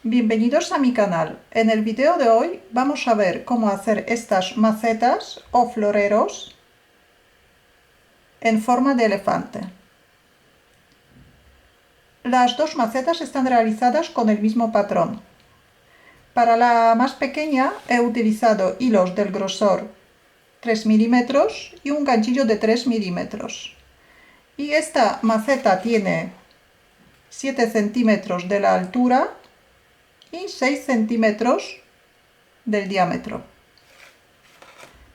Bienvenidos a mi canal. En el video de hoy vamos a ver cómo hacer estas macetas o floreros en forma de elefante. Las dos macetas están realizadas con el mismo patrón. Para la más pequeña he utilizado hilos del grosor 3 milímetros y un ganchillo de 3 milímetros. Y esta maceta tiene 7 centímetros de la altura y 6 centímetros del diámetro.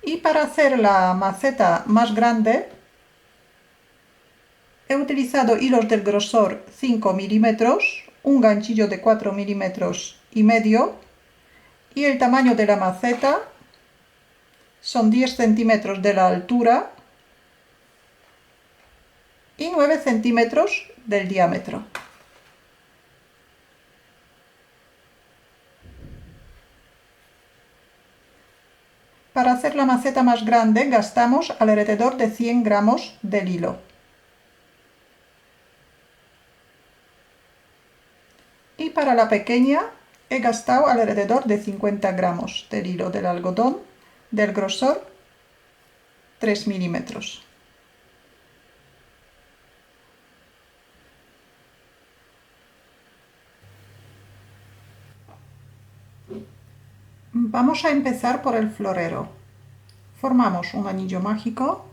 Y para hacer la maceta más grande he utilizado hilos del grosor 5 milímetros, un ganchillo de 4 milímetros y medio, y el tamaño de la maceta son 10 centímetros de la altura y 9 centímetros del diámetro. Para hacer la maceta más grande gastamos alrededor de 100 gramos del hilo. Y para la pequeña he gastado alrededor de 50 gramos del hilo del algodón del grosor 3 milímetros. Vamos a empezar por el florero. Formamos un anillo mágico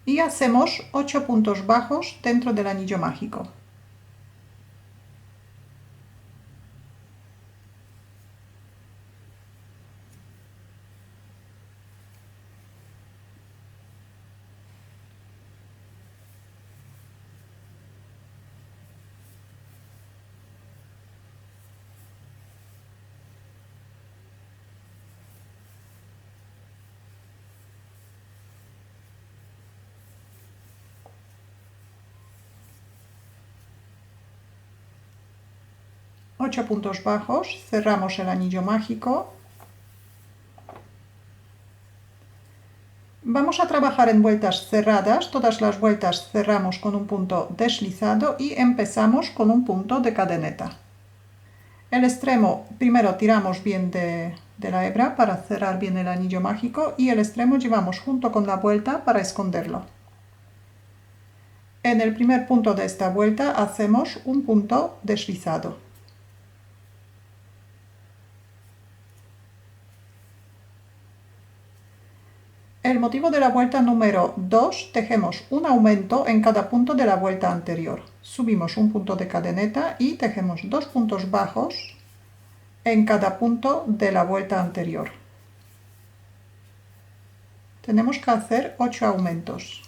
y hacemos 8 puntos bajos dentro del anillo mágico. Ocho puntos bajos, cerramos el anillo mágico. Vamos a trabajar en vueltas cerradas, todas las vueltas cerramos con un punto deslizado y empezamos con un punto de cadeneta. El extremo primero tiramos bien de la hebra para cerrar bien el anillo mágico y el extremo llevamos junto con la vuelta para esconderlo. En el primer punto de esta vuelta hacemos un punto deslizado. El motivo de la vuelta número 2 tejemos un aumento en cada punto de la vuelta anterior. Subimos un punto de cadeneta y tejemos 2 puntos bajos en cada punto de la vuelta anterior. Tenemos que hacer 8 aumentos.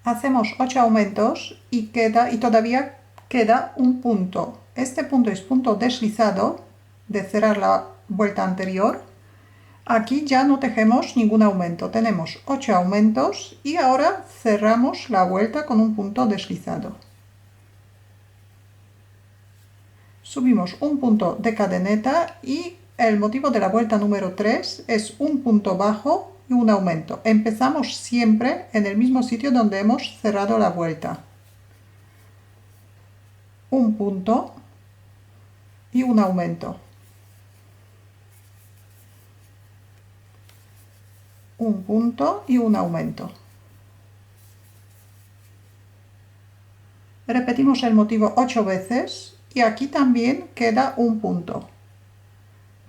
Hacemos 8 aumentos y todavía queda un punto. Este punto es punto deslizado de cerrar la vuelta anterior. Aquí ya no tejemos ningún aumento. Tenemos 8 aumentos y ahora cerramos la vuelta con un punto deslizado. Subimos un punto de cadeneta y el motivo de la vuelta número 3 es un punto bajo y un aumento. Empezamos siempre en el mismo sitio donde hemos cerrado la vuelta. Un punto y un aumento. Un punto y un aumento. Repetimos el motivo 8 veces y aquí también queda un punto.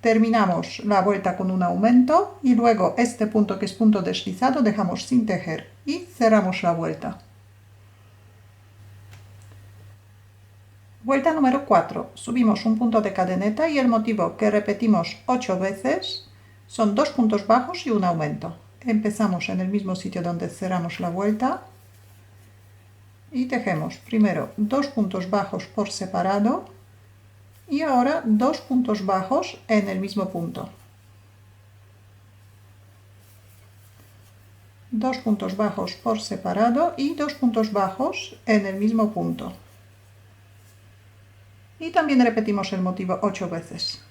Terminamos la vuelta con un aumento y luego este punto que es punto deslizado dejamos sin tejer y cerramos la vuelta. Vuelta número 4. Subimos un punto de cadeneta y el motivo que repetimos 8 veces son 2 puntos bajos y un aumento. Empezamos en el mismo sitio donde cerramos la vuelta y tejemos primero 2 puntos bajos por separado y ahora 2 puntos bajos en el mismo punto. 2 puntos bajos por separado y 2 puntos bajos en el mismo punto. Y también repetimos el motivo 8 veces.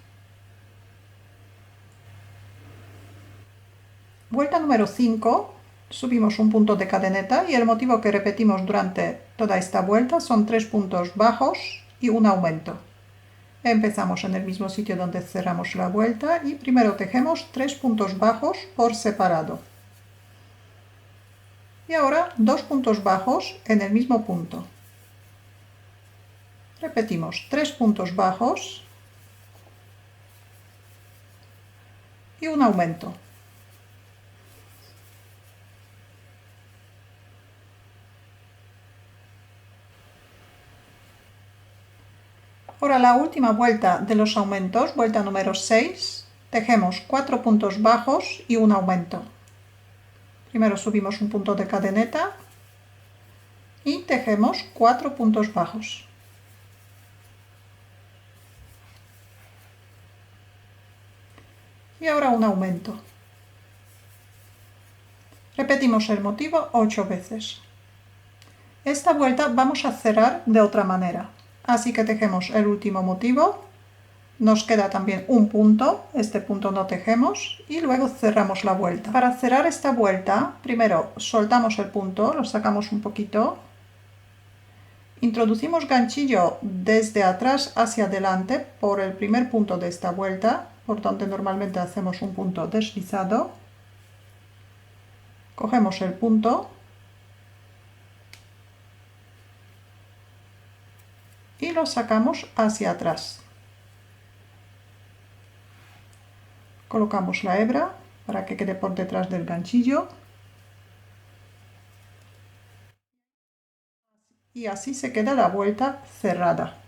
Vuelta número 5. Subimos un punto de cadeneta y el motivo que repetimos durante toda esta vuelta son 3 puntos bajos y un aumento. Empezamos en el mismo sitio donde cerramos la vuelta y primero tejemos 3 puntos bajos por separado. Y ahora 2 puntos bajos en el mismo punto. Repetimos 3 puntos bajos y un aumento. Ahora la última vuelta de los aumentos, vuelta número 6, tejemos 4 puntos bajos y un aumento. Primero subimos un punto de cadeneta y tejemos 4 puntos bajos. Y ahora un aumento. Repetimos el motivo 8 veces. Esta vuelta vamos a cerrar de otra manera. Así que tejemos el último motivo. Nos queda también un punto, este punto no tejemos y luego cerramos la vuelta. Para cerrar esta vuelta, primero soltamos el punto, lo sacamos un poquito. Introducimos ganchillo desde atrás hacia adelante por el primer punto de esta vuelta, por donde normalmente hacemos un punto deslizado. Cogemos el punto y lo sacamos hacia atrás. Colocamos la hebra para que quede por detrás del ganchillo. Y así se queda la vuelta cerrada.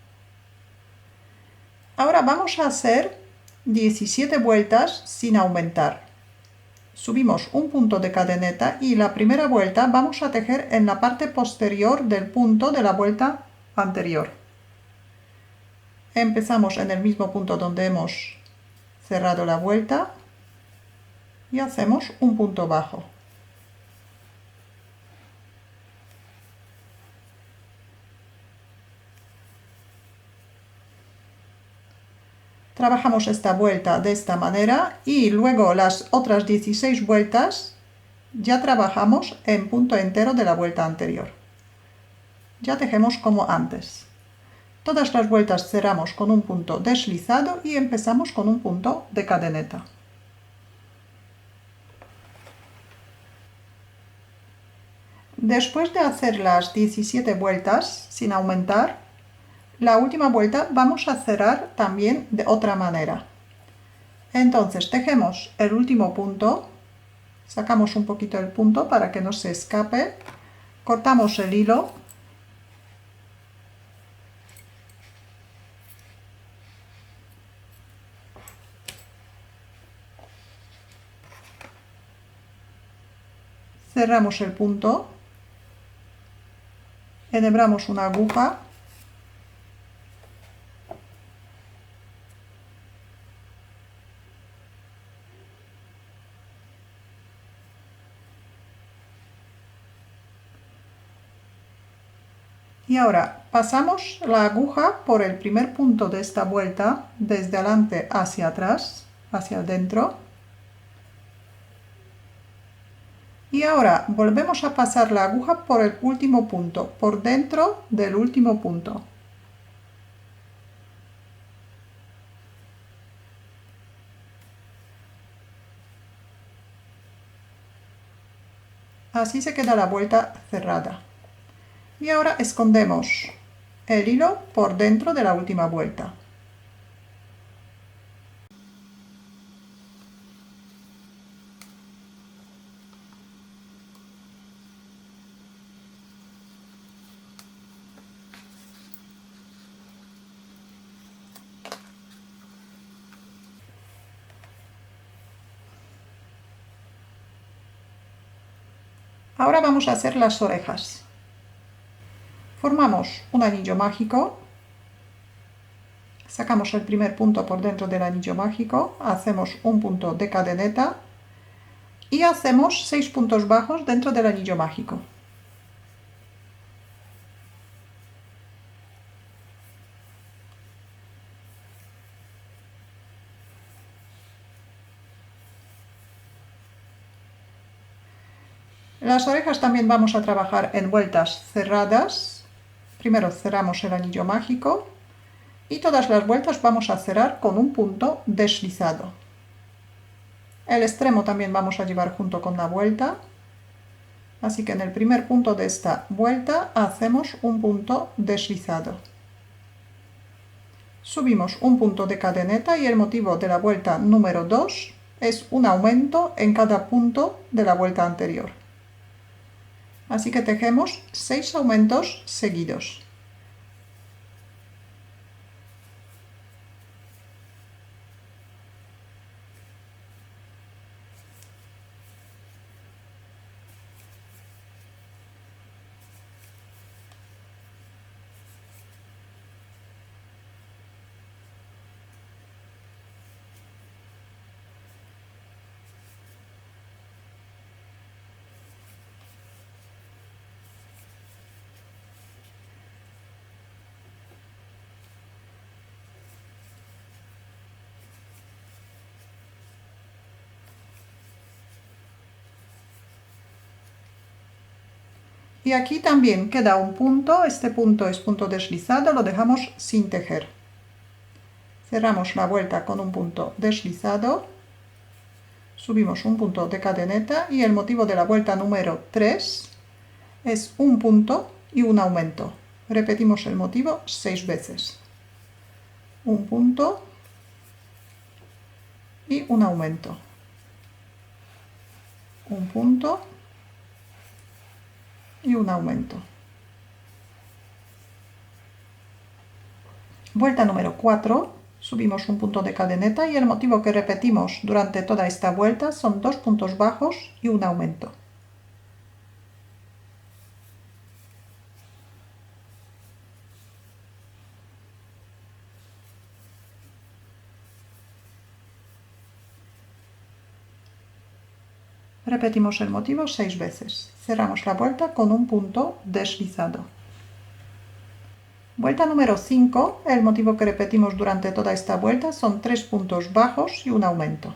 Ahora vamos a hacer 17 vueltas sin aumentar. Subimos un punto de cadeneta y la primera vuelta vamos a tejer en la parte posterior del punto de la vuelta anterior. Empezamos en el mismo punto donde hemos cerrado la vuelta y hacemos un punto bajo. Trabajamos esta vuelta de esta manera y luego las otras 16 vueltas ya trabajamos en punto entero de la vuelta anterior. Ya tejemos como antes. Todas las vueltas cerramos con un punto deslizado y empezamos con un punto de cadeneta. Después de hacer las 17 vueltas sin aumentar, la última vuelta vamos a cerrar también de otra manera. Entonces tejemos el último punto, sacamos un poquito el punto para que no se escape, cortamos el hilo cerramos el punto, enhebramos una aguja y ahora pasamos la aguja por el primer punto de esta vuelta, desde adelante hacia atrás, hacia adentro. Y ahora volvemos a pasar la aguja por el último punto, por dentro del último punto. Así se queda la vuelta cerrada. Y ahora escondemos el hilo por dentro de la última vuelta. Ahora vamos a hacer las orejas. Formamos un anillo mágico, sacamos el primer punto por dentro del anillo mágico, hacemos un punto de cadeneta y hacemos 6 puntos bajos dentro del anillo mágico. Las orejas también vamos a trabajar en vueltas cerradas. Primero cerramos el anillo mágico y todas las vueltas vamos a cerrar con un punto deslizado. El extremo también vamos a llevar junto con la vuelta. Así que en el primer punto de esta vuelta hacemos un punto deslizado. Subimos un punto de cadeneta y el motivo de la vuelta número 2 es un aumento en cada punto de la vuelta anterior. Así que tejemos 6 aumentos seguidos. Y aquí también queda un punto, este punto es punto deslizado, lo dejamos sin tejer. Cerramos la vuelta con un punto deslizado, subimos un punto de cadeneta y el motivo de la vuelta número 3 es un punto y un aumento. Repetimos el motivo 6 veces. Un punto y un aumento. Un punto y un aumento. Vuelta número 4, subimos un punto de cadeneta y el motivo que repetimos durante toda esta vuelta son 2 puntos bajos y un aumento. Repetimos el motivo 6 veces. Cerramos la vuelta con un punto deslizado. Vuelta número 5, el motivo que repetimos durante toda esta vuelta son 3 puntos bajos y un aumento.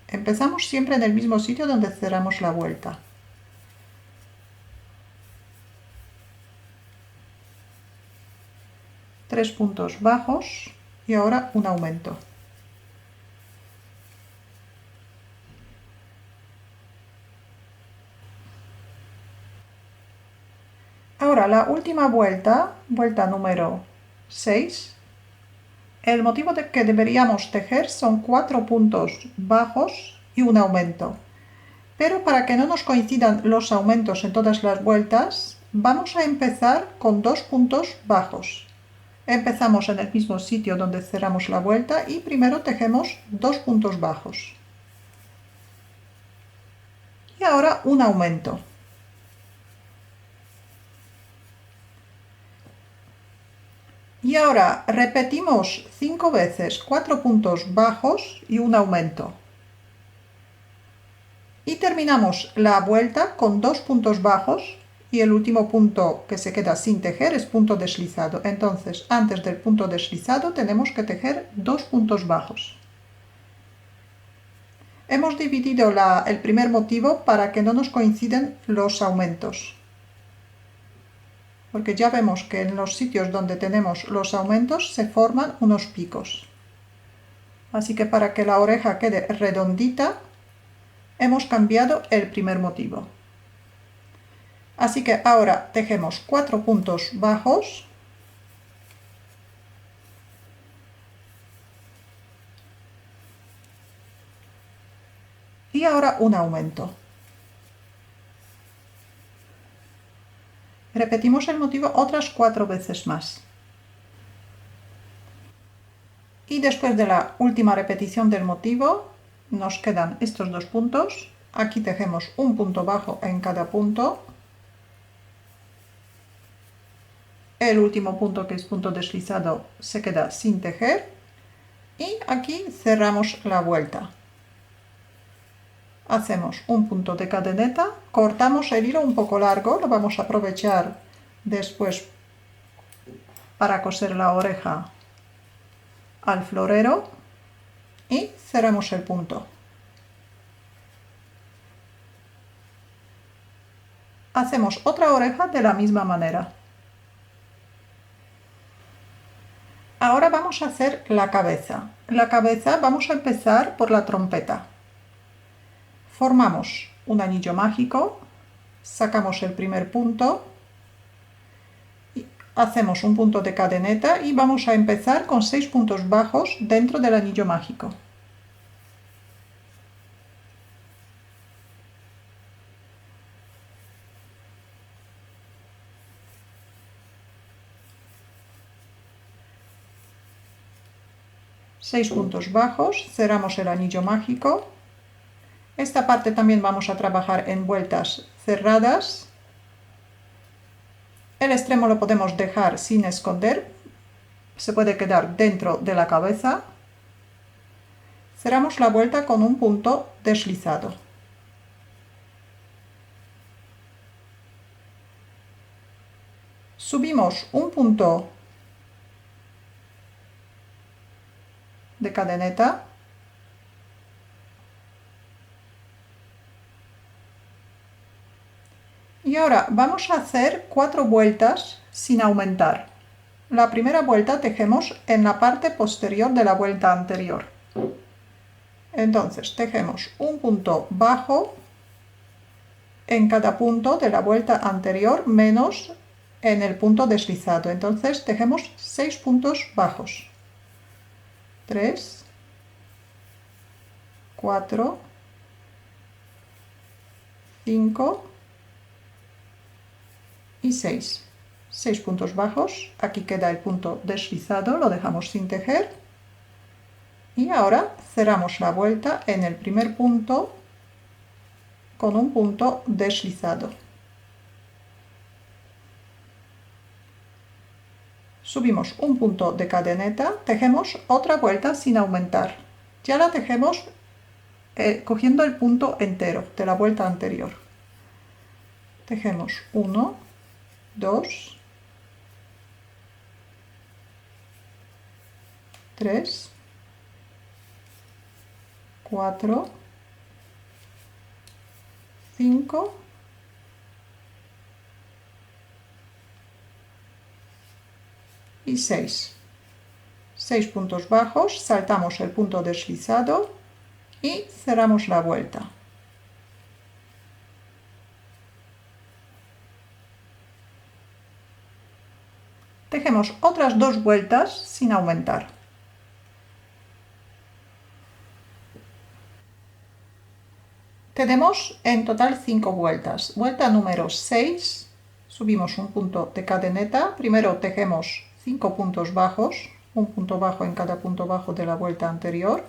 Empezamos siempre en el mismo sitio donde cerramos la vuelta. Tres puntos bajos y ahora un aumento. Ahora la última vuelta, vuelta número 6, el motivo que deberíamos tejer son 4 puntos bajos y un aumento. Pero para que no nos coincidan los aumentos en todas las vueltas, vamos a empezar con 2 puntos bajos. Empezamos en el mismo sitio donde cerramos la vuelta y primero tejemos 2 puntos bajos. Y ahora un aumento. Y ahora repetimos 5 veces 4 puntos bajos y un aumento. Y terminamos la vuelta con 2 puntos bajos y el último punto que se queda sin tejer es punto deslizado. Entonces, antes del punto deslizado tenemos que tejer 2 puntos bajos. Hemos dividido el primer motivo para que no nos coinciden los aumentos. Porque ya vemos que en los sitios donde tenemos los aumentos se forman unos picos. Así que para que la oreja quede redondita, hemos cambiado el primer motivo. Así que ahora tejemos 4 puntos bajos y ahora un aumento. Repetimos el motivo otras 4 veces más. Y después de la última repetición del motivo, nos quedan estos 2 puntos Aquí tejemos un punto bajo en cada punto. El último punto, que es punto deslizado, se queda sin tejer. Y aquí cerramos la vuelta. Hacemos un punto de cadeneta, cortamos el hilo un poco largo, lo vamos a aprovechar después para coser la oreja al florero, y cerramos el punto. Hacemos otra oreja de la misma manera. Ahora vamos a hacer la cabeza. La cabeza vamos a empezar por la trompeta. Formamos un anillo mágico, sacamos el primer punto, hacemos un punto de cadeneta y vamos a empezar con 6 puntos bajos dentro del anillo mágico. Seis puntos bajos, cerramos el anillo mágico. Esta parte también vamos a trabajar en vueltas cerradas. El extremo lo podemos dejar sin esconder, se puede quedar dentro de la cabeza. Cerramos la vuelta con un punto deslizado. Subimos un punto de cadeneta. Y ahora vamos a hacer 4 vueltas sin aumentar. La primera vuelta tejemos en la parte posterior de la vuelta anterior. Entonces tejemos un punto bajo en cada punto de la vuelta anterior menos en el punto deslizado. Entonces tejemos 6 puntos bajos. 3, 4, 5 y 6. 6 puntos bajos. Aquí queda el punto deslizado, lo dejamos sin tejer. Y ahora cerramos la vuelta en el primer punto con un punto deslizado. Subimos un punto de cadeneta, tejemos otra vuelta sin aumentar. Ya la tejemos cogiendo el punto entero de la vuelta anterior. Tejemos 1, 2, 3, 4, 5 y 6. 6 puntos bajos, saltamos el punto deslizado y cerramos la vuelta. Tejemos otras 2 vueltas sin aumentar. Tenemos en total 5 vueltas. Vuelta número 6, subimos un punto de cadeneta. Primero tejemos 5 puntos bajos, un punto bajo en cada punto bajo de la vuelta anterior.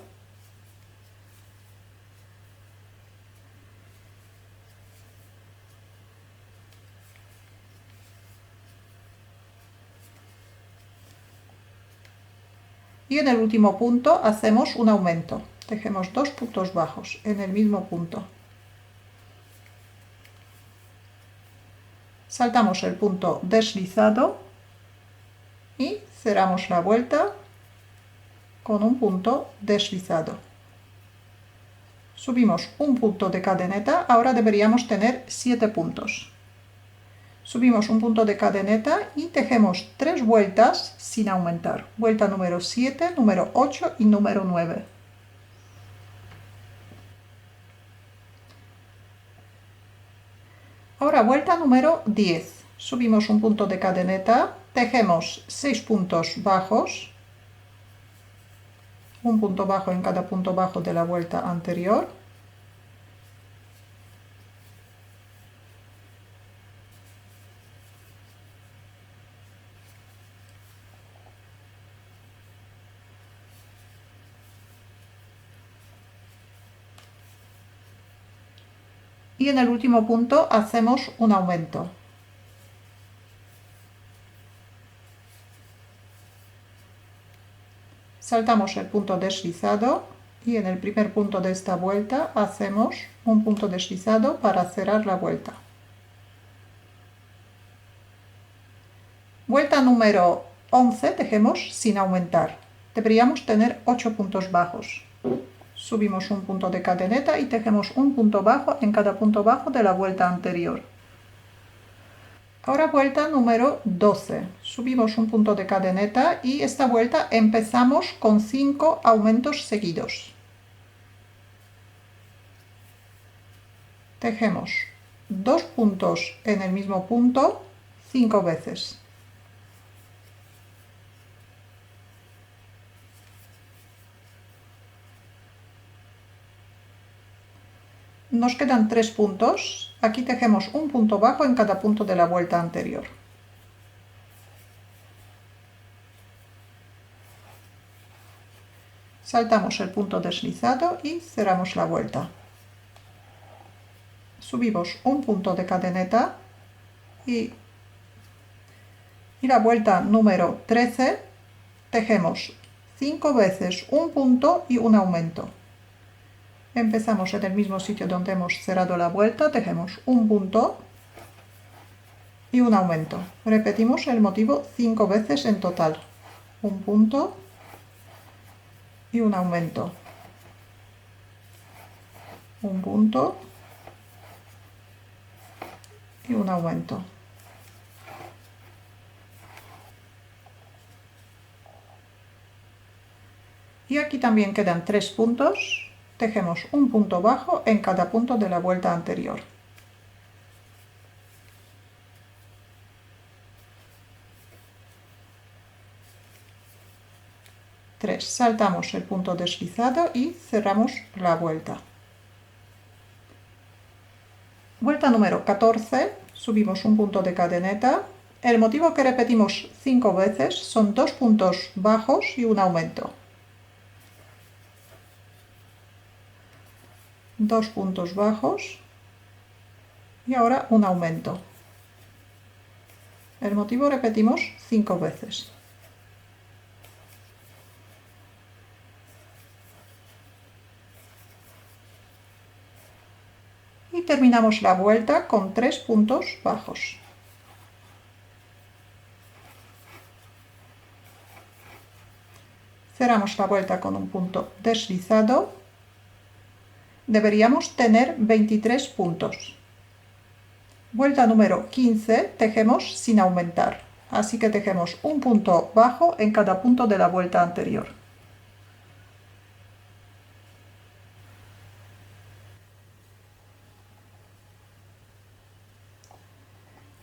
Y en el último punto hacemos un aumento. Tejemos 2 puntos bajos en el mismo punto. Saltamos el punto deslizado y cerramos la vuelta con un punto deslizado. Subimos un punto de cadeneta, ahora deberíamos tener 7 puntos. Subimos un punto de cadeneta y tejemos 3 vueltas sin aumentar. Vuelta número 7, número 8 y número 9. Ahora vuelta número 10. Subimos un punto de cadeneta, tejemos 6 puntos bajos, un punto bajo en cada punto bajo de la vuelta anterior. y en el último punto hacemos un aumento. Saltamos el punto deslizado y en el primer punto de esta vuelta hacemos un punto deslizado para cerrar la vuelta. Vuelta número 11 tejemos sin aumentar. Deberíamos tener 8 puntos bajos. Subimos un punto de cadeneta y tejemos un punto bajo en cada punto bajo de la vuelta anterior. Ahora vuelta número 12. Subimos un punto de cadeneta y esta vuelta empezamos con 5 aumentos seguidos. Tejemos 2 puntos en el mismo punto 5 veces. Nos quedan 3 puntos. Aquí tejemos un punto bajo en cada punto de la vuelta anterior. Saltamos el punto deslizado y cerramos la vuelta. Subimos un punto de cadeneta y la vuelta número 13 tejemos 5 veces un punto y un aumento. Empezamos en el mismo sitio donde hemos cerrado la vuelta, tejemos un punto y un aumento. Repetimos el motivo 5 veces en total. Un punto y un aumento. Un punto y un aumento. Y aquí también quedan 3 puntos. Tejemos un punto bajo en cada punto de la vuelta anterior. Saltamos el punto deslizado y cerramos la vuelta. Vuelta número 14, subimos un punto de cadeneta. El motivo que repetimos 5 veces son 2 puntos bajos y un aumento. 2 puntos bajos y ahora un aumento. El motivo repetimos 5 veces. Y terminamos la vuelta con 3 puntos bajos. Cerramos la vuelta con un punto deslizado. Deberíamos tener 23 puntos. Vuelta número 15, tejemos sin aumentar. Así que tejemos un punto bajo en cada punto de la vuelta anterior.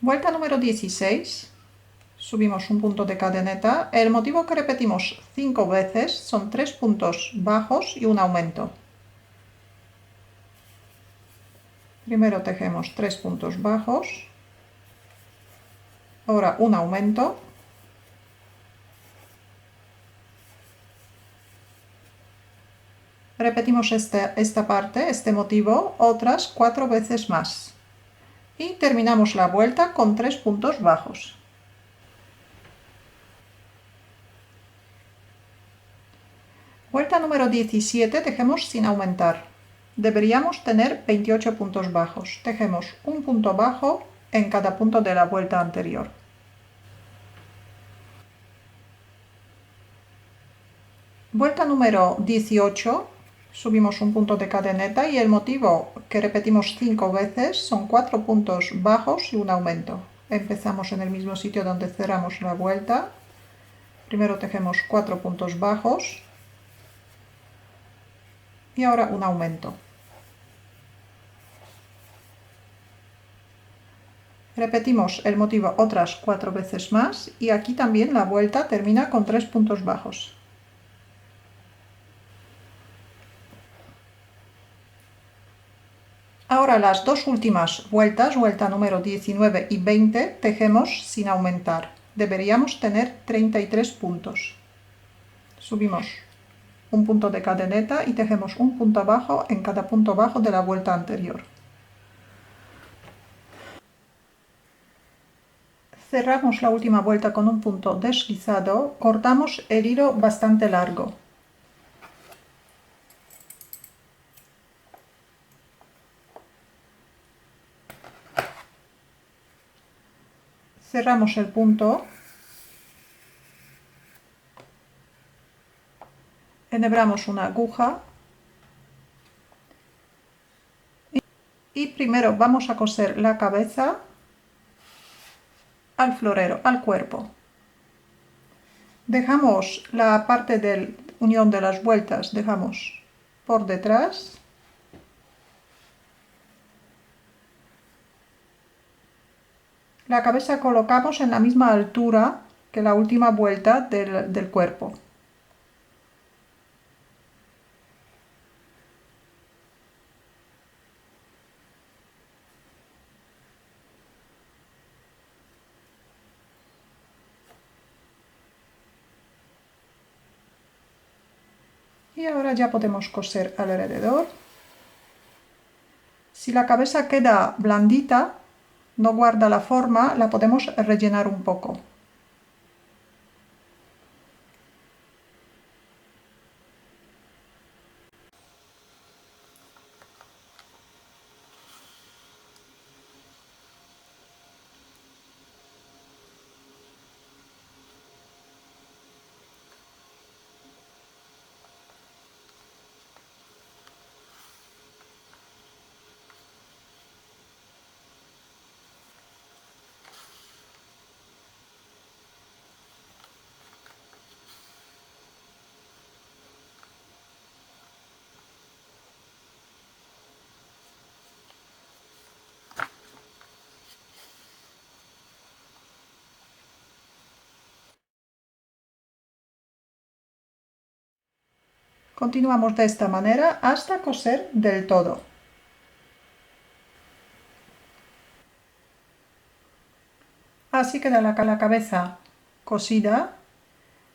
Vuelta número 16, subimos un punto de cadeneta. El motivo que repetimos 5 veces son 3 puntos bajos y un aumento. Primero tejemos 3 puntos bajos, ahora un aumento, repetimos esta parte, este motivo, otras 4 veces más y terminamos la vuelta con 3 puntos bajos. Vuelta número 17, tejemos sin aumentar. Deberíamos tener 28 puntos bajos. Tejemos un punto bajo en cada punto de la vuelta anterior. Vuelta número 18, subimos un punto de cadeneta y el motivo que repetimos 5 veces son 4 puntos bajos y un aumento. Empezamos en el mismo sitio donde cerramos la vuelta. Primero tejemos 4 puntos bajos y ahora un aumento. Repetimos el motivo otras 4 veces más y aquí también la vuelta termina con 3 puntos bajos. Ahora las dos últimas vueltas, vuelta número 19 y 20, tejemos sin aumentar. Deberíamos tener 33 puntos. Subimos un punto de cadeneta y tejemos un punto bajo en cada punto bajo de la vuelta anterior. Cerramos la última vuelta con un punto deslizado, cortamos el hilo bastante largo. Cerramos el punto, enhebramos una aguja y primero vamos a coser la cabeza al florero, al cuerpo. Dejamos la parte de unión de las vueltas, dejamos por detrás. La cabeza colocamos en la misma altura que la última vuelta del cuerpo. Y ahora ya podemos coser alrededor. Si la cabeza queda blandita, no guarda la forma, la podemos rellenar un poco. Continuamos de esta manera hasta coser del todo. Así queda la cabeza cosida.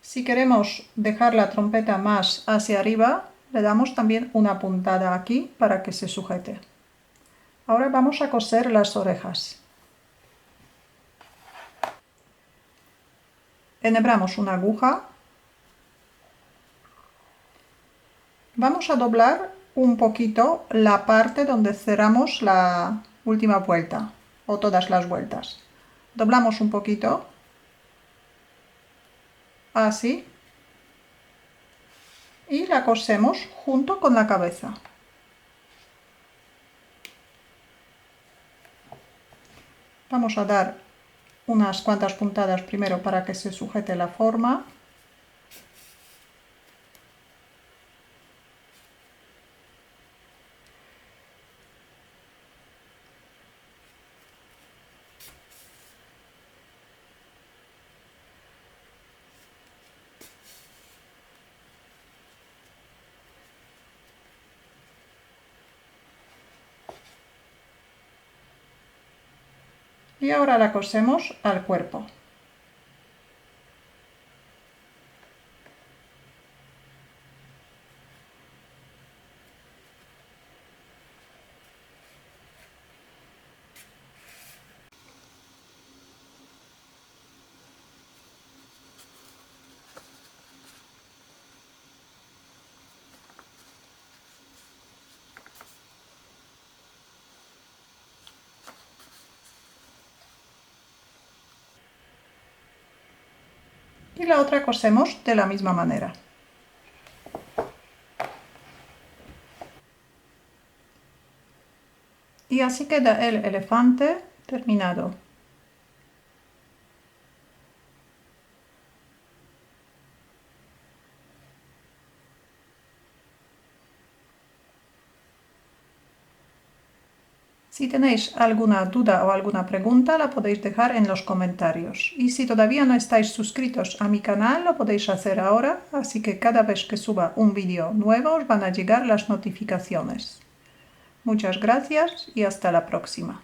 Si queremos dejar la trompeta más hacia arriba, le damos también una puntada aquí para que se sujete. Ahora vamos a coser las orejas. Enhebramos una aguja. Vamos a doblar un poquito la parte donde cerramos la última vuelta o todas las vueltas. Doblamos un poquito, así, y la cosemos junto con la cabeza. Vamos a dar unas cuantas puntadas primero para que se sujete la forma. Y ahora la cosemos al cuerpo. Y la otra cosemos de la misma manera. Y así queda el elefante terminado. Si tenéis alguna duda o alguna pregunta, la podéis dejar en los comentarios. Y si todavía no estáis suscritos a mi canal, lo podéis hacer ahora, así que cada vez que suba un vídeo nuevo os van a llegar las notificaciones. Muchas gracias y hasta la próxima.